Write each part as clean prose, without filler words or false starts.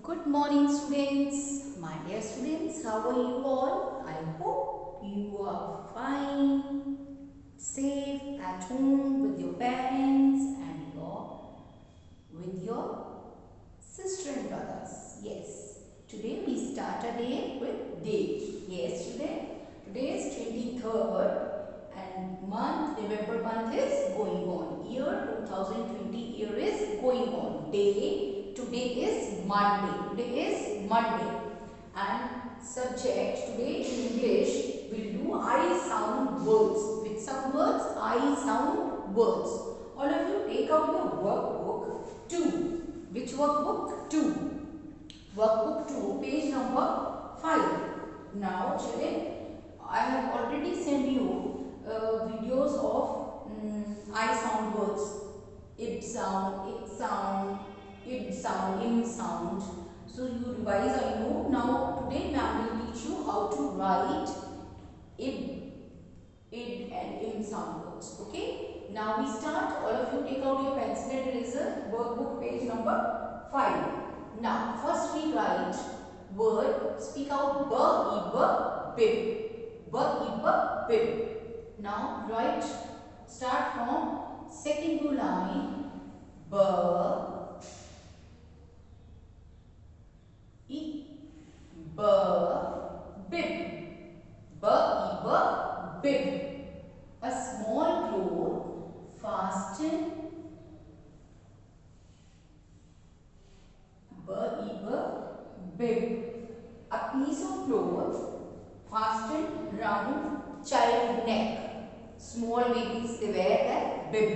Good morning students, my dear students, how are you all? I hope you are fine, safe at home with your parents and with your sister and brothers. Yes, today we start a day with date. Yes today is 23rd and November month is going on. Year 2020 year is going on. Today is Monday. Today is Monday. And subject today in English we'll do I sound words. With some words, I sound words. All of you take out your workbook 2. Which workbook? 2. Workbook 2, page number 5. Now children, I have already sent you videos of I sound words. Ib sound, ik sound, id sound, im sound. So you revise, I know. Now today ma'am will teach you how to write ib, id and im sound words. Okay. Now we start. All of you take out your pencil and eraser. Workbook page number 5. Now first we write word. Speak out b, ib, bib. B, ib, bib. Now write. Start from second blue line. B, I, B, bib. B, ib, bib. A small cloth fasten. B, ib, bib. A piece of cloth fastened round child neck. Small babies, they wear that bib.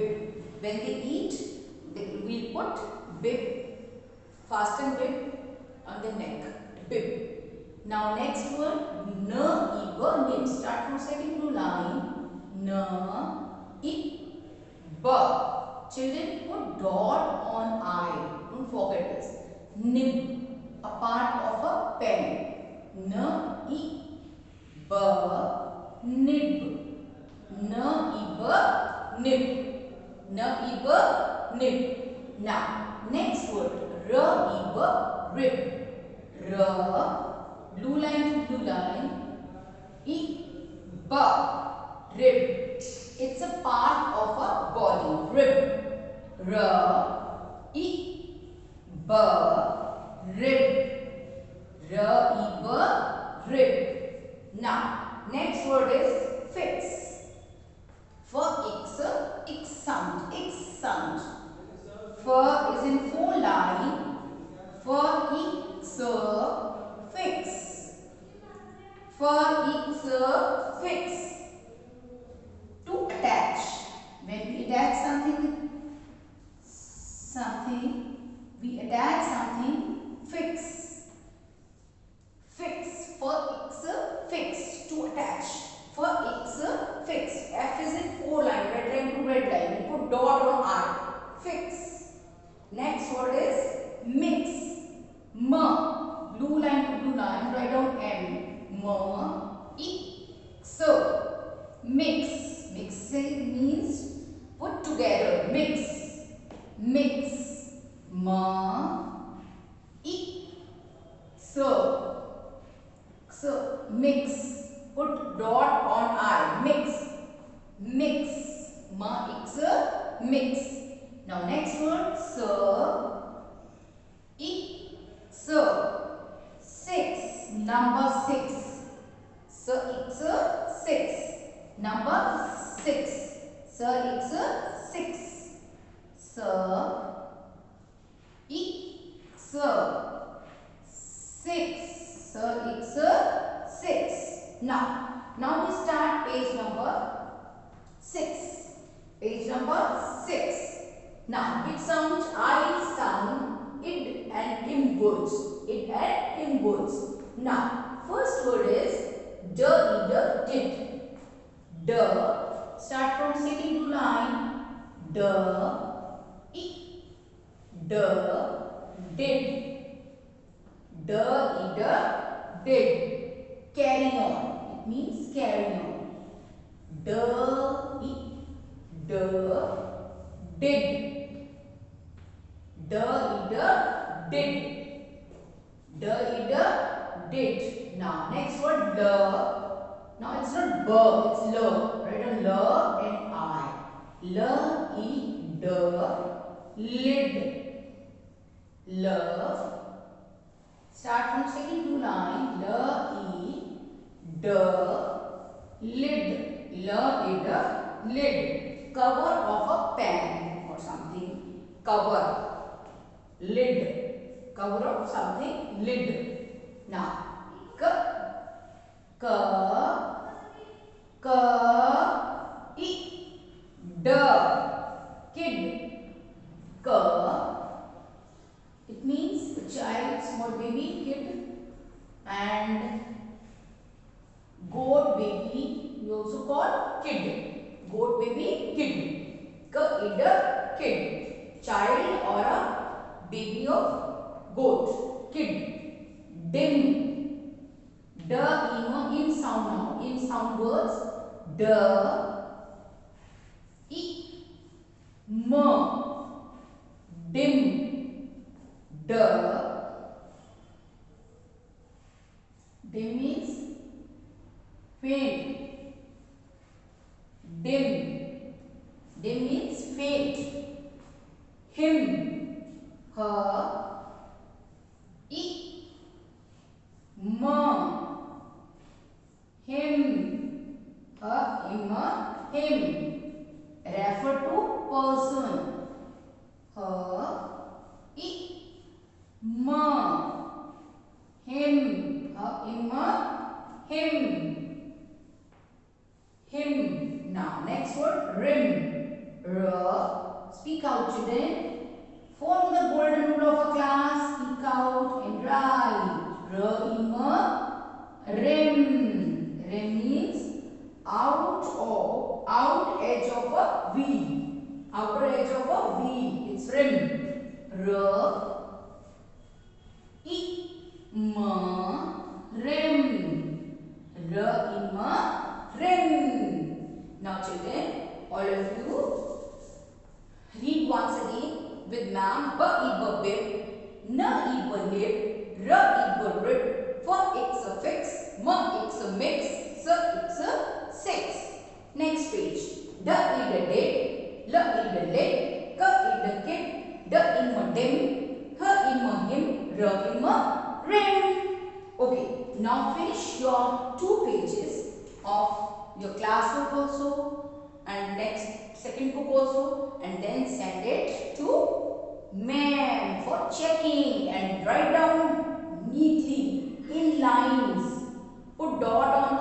When they eat, we put bib, fasten bib on the neck. Bib. Now next word, n, ib, nib. Start from second blue line. N, I, b. Children, put dot on I. Don't forget this. Nib, a part of a pen. N, I, b, nib. N, ib, nib. N, ib, nib. Now, next word. R, ib, rib. R, blue line to blue line. I, b, rib. It's a part of a body. Rib. R, I, b, rib. R, ib, rib. Now, next word is fix. For X sound. X sound. For is in 4 line. For X, fix. For X, fix. To attach. When we attach something, we attach something, fix. Fix. For X, fix. To attach. For X, fix. F is in 4 line, red line to red line. We put dot on I. Fix. Next word is mix. M. Blue line to blue line. Write down M. M. I. So, mix. Mix means put together. Mix. Mix. M. I. So, mix. Put dot on I. Mix. Mix. X, mix. Now next word. Sir. Sir. 6. Number 6. Sir, X, 6. Number 6. Sir, X, 6. Sir. Sir. 6. Sir, X, 6. Now we start page number 6. Page number 6. Now, which sounds I sound, id and im words. Id and im words. Now, first word is d, id, did. D. Start from second blue line. D, I, d, did. D, id, did. Carry on. It means carry on. D, I, d, did. D, id, did. D id did. Now next word l. Now it's not b, it's l. Write on l and I. L e d lid. Love. Start from second two line. L e d lid. L e d lid. Cover of a pan or something. Cover. Lid. Cover of something. Lid. Now k I d kid. K, it means a child, small baby, kid. And goat baby we also call kid. Goat baby, kid. K id kid. Child or a baby of goat. Kid. Dim. D in sound now. In sound words. D I m. Dim. D. Dim means faint. Dim. Dim means faint. Him. Her. I. Ma. Him. Him. Him. Refer to person. Her. I. Ma. Him. Him. Him. Him. Now next word rim. R. Speak out children. Form the golden rule of a class. Speak out and write. Rim. Rim. Rim means out edge of a wheel. Outer edge of a wheel. It's rim. R. I. M. Rim. R. I. M. Rim. Now children, all of you read once again with ma'am. B e b bib, n e b nib, r e b rib, f x a fix, m x a mix, s x a six. Next page. D e d did, l e d lid, k e d kid, d e m dim, h e m him, r e m rim. Okay, now finish your 2 pages of your classwork also and next second book also, and then send it to ma'am for checking and write down neatly in lines. Put dot on